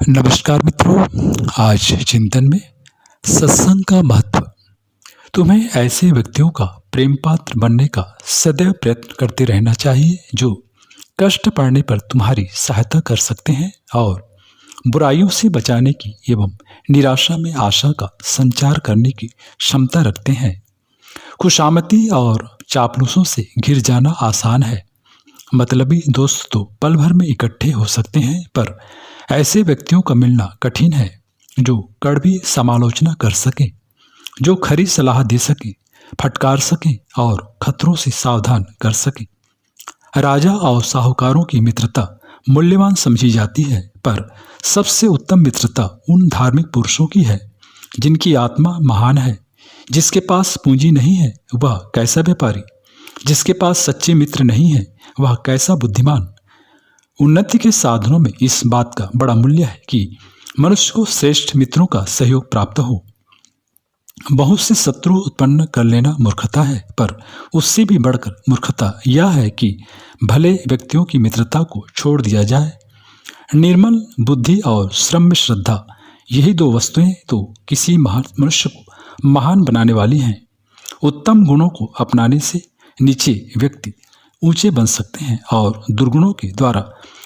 नमस्कार मित्रों, आज चिंतन में सत्संग का महत्व। तुम्हें ऐसे व्यक्तियों का प्रेम पात्र बनने का सदैव प्रयत्न करते रहना चाहिए जो कष्ट पड़ने पर तुम्हारी सहायता कर सकते हैं और बुराइयों से बचाने की एवं निराशा में आशा का संचार करने की क्षमता रखते हैं। खुशामदी और चापलूसों से घिर जाना आसान है। मतलबी दोस्त तो पल भर में इकट्ठे हो सकते हैं, पर ऐसे व्यक्तियों का मिलना कठिन है जो कड़वी समालोचना कर सके, जो खरी सलाह दे सके, फटकार सके और खतरों से सावधान कर सके। राजा और साहूकारों की मित्रता मूल्यवान समझी जाती है, पर सबसे उत्तम मित्रता उन धार्मिक पुरुषों की है जिनकी आत्मा महान है। जिसके पास पूंजी नहीं है वह कैसा व्यापारी, जिसके पास सच्चे मित्र नहीं है वह कैसा बुद्धिमान। उन्नति के साधनों में इस बात का बड़ा मूल्य है कि मनुष्य को श्रेष्ठ मित्रों का सहयोग प्राप्त हो। बहुत से शत्रु उत्पन्न कर लेना मूर्खता है, पर उससे भी बढ़कर मूर्खता यह है कि भले व्यक्तियों की मित्रता को छोड़ दिया जाए। निर्मल बुद्धि और श्रम में श्रद्धा, यही दो वस्तुएं तो किसी महान मनुष्य को महान बनाने वाली हैं। उत्तम गुणों को अपनाने से नीचे व्यक्ति ऊंचे बन सकते हैं और दुर्गुणों के द्वारा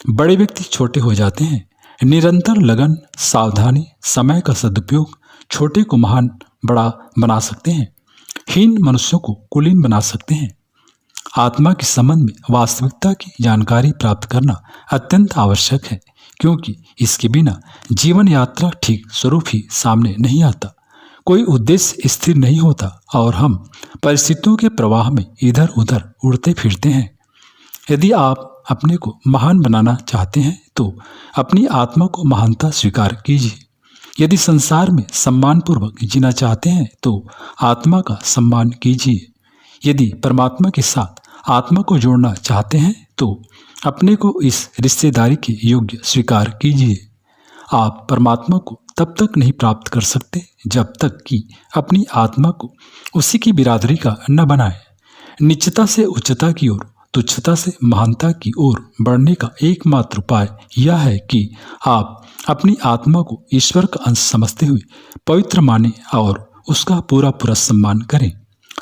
बड़े व्यक्ति छोटे हो जाते हैं। निरंतर लगन, सावधानी, समय का सदुपयोग छोटे को महान बड़ा बना सकते हैं, हीन मनुष्यों को कुलीन बना सकते हैं। आत्मा के संबंध में वास्तविकता की जानकारी प्राप्त करना अत्यंत आवश्यक है, क्योंकि इसके बिना जीवन यात्रा ठीक स्वरूप ही सामने नहीं आता। कोई उद्देश्य स्थिर नहीं होता और हम परिस्थितियों के प्रवाह में इधर उधर उड़ते फिरते हैं। यदि आप अपने को महान बनाना चाहते हैं तो अपनी आत्मा को महानता स्वीकार कीजिए। यदि संसार में सम्मानपूर्वक जीना चाहते हैं तो आत्मा का सम्मान कीजिए। यदि परमात्मा के साथ आत्मा को जोड़ना चाहते हैं तो अपने को इस रिश्तेदारी के योग्य स्वीकार कीजिए। आप परमात्मा को तब तक नहीं प्राप्त कर सकते जब तक कि अपनी आत्मा को उसी की बिरादरी का न बनाए। नीचता से उच्चता की ओर, तुच्छता से महानता की ओर बढ़ने का एकमात्र उपाय यह है कि आप अपनी आत्मा को ईश्वर का अंश समझते हुए पवित्र माने और उसका पूरा पूरा सम्मान करें।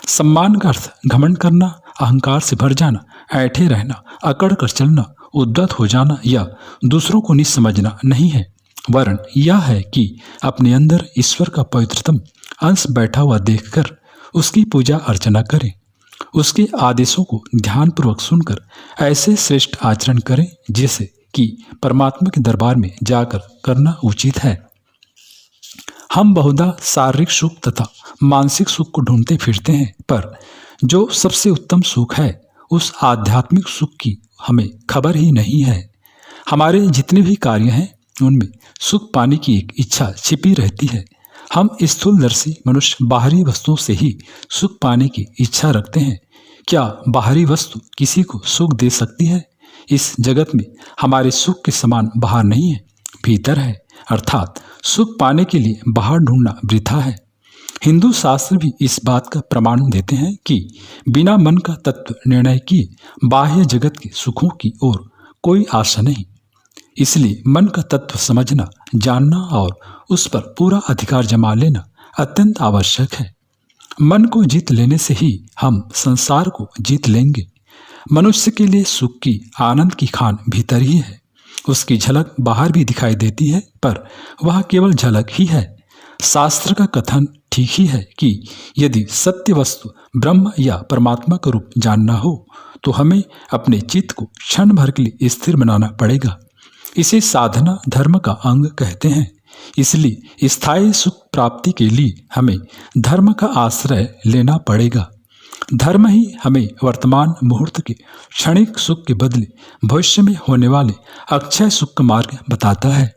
सम्मान का अर्थ घमंड करना, अहंकार से भर जाना, ऐठे रहना, अकड़ कर चलना, उद्धत हो जाना या दूसरों को नहीं समझना नहीं है, वरन यह है कि अपने अंदर ईश्वर का पवित्रतम अंश बैठा हुआ देखकर उसकी पूजा अर्चना करें। उसके आदेशों को ध्यानपूर्वक सुनकर ऐसे श्रेष्ठ आचरण करें जैसे कि परमात्मा के दरबार में जाकर करना उचित है। हम बहुधा शारीरिक सुख तथा मानसिक सुख को ढूंढते फिरते हैं, पर जो सबसे उत्तम सुख है उस आध्यात्मिक सुख की हमें खबर ही नहीं है। हमारे जितने भी कार्य हैं उनमें सुख पाने की एक इच्छा छिपी रहती है। हम स्थूलदर्शी मनुष्य बाहरी वस्तुओं से ही सुख पाने की इच्छा रखते हैं। क्या बाहरी वस्तु किसी को सुख दे सकती है? इस जगत में हमारे सुख के समान बाहर नहीं है, भीतर है। अर्थात सुख पाने के लिए बाहर ढूंढना वृथा है। हिंदू शास्त्र भी इस बात का प्रमाण देते हैं कि बिना मन का तत्व निर्णय किए बाह्य जगत के सुखों की ओर कोई आशा नहीं। इसलिए मन का तत्व समझना, जानना और उस पर पूरा अधिकार जमा लेना अत्यंत आवश्यक है। मन को जीत लेने से ही हम संसार को जीत लेंगे। मनुष्य के लिए सुख की, आनंद की खान भीतर ही है। उसकी झलक बाहर भी दिखाई देती है, पर वह केवल झलक ही है। शास्त्र का कथन ठीक ही है कि यदि सत्य वस्तु ब्रह्म या परमात्मा का रूप जानना हो तो हमें अपने चित्त को क्षण भर के लिए स्थिर बनाना पड़ेगा। इसे साधना धर्म का अंग कहते हैं। इसलिए स्थायी सुख प्राप्ति के लिए हमें धर्म का आश्रय लेना पड़ेगा। धर्म ही हमें वर्तमान मुहूर्त के क्षणिक सुख के बदले भविष्य में होने वाले अक्षय सुख का मार्ग बताता है।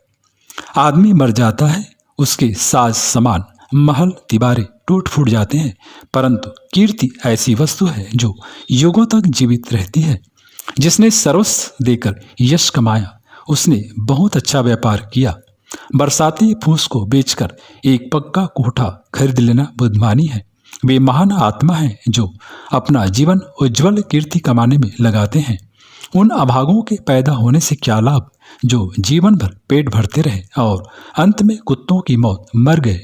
आदमी मर जाता है, उसके साज समान महल दीवारें टूट फूट जाते हैं, परंतु कीर्ति ऐसी वस्तु है जो युगों तक जीवित रहती है। जिसने सर्वस्व देकर यश कमाया उसने बहुत अच्छा व्यापार किया। बरसाती फूस को बेचकर एक पक्का कोठा खरीद लेना बुद्धिमानी है। वे महान आत्मा हैं जो अपना जीवन उज्जवल कीर्ति कमाने में लगाते हैं। उन अभागों के पैदा होने से क्या लाभ जो जीवन भर पेट भरते रहे और अंत में कुत्तों की मौत मर गए,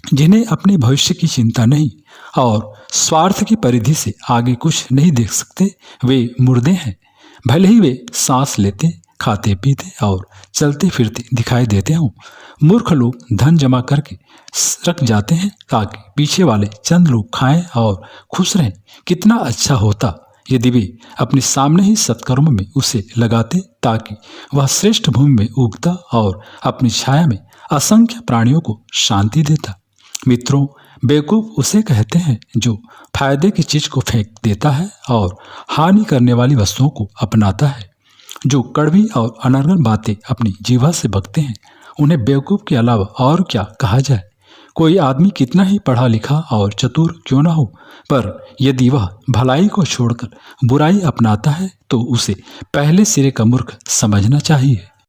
जिन्हें अपने भविष्य की चिंता नहीं और स्वार्थ की परिधि से आगे कुछ नहीं देख सकते, वे मुर्दे हैं। भले ही वे सांस लेते, खाते पीते और चलते फिरते दिखाई देते हों। मूर्ख लोग धन जमा करके रख जाते हैं ताकि पीछे वाले चंद लोग खाएं और खुश रहें। कितना अच्छा होता यदि वे अपने सामने ही सत्कर्म में उसे लगाते, ताकि वह श्रेष्ठ भूमि में उगता और अपनी छाया में असंख्य प्राणियों को शांति देता। मित्रों, बेवकूफ उसे कहते हैं जो फायदे की चीज को फेंक देता है और हानि करने वाली वस्तुओं को अपनाता है। जो कड़वी और अनर्गल बातें अपनी जीवा से बकते हैं, उन्हें बेवकूफ के अलावा और क्या कहा जाए। कोई आदमी कितना ही पढ़ा लिखा और चतुर क्यों ना हो, पर यदि वह भलाई को छोड़कर बुराई अपनाता है तो उसे पहले सिरे का मूर्ख समझना चाहिए।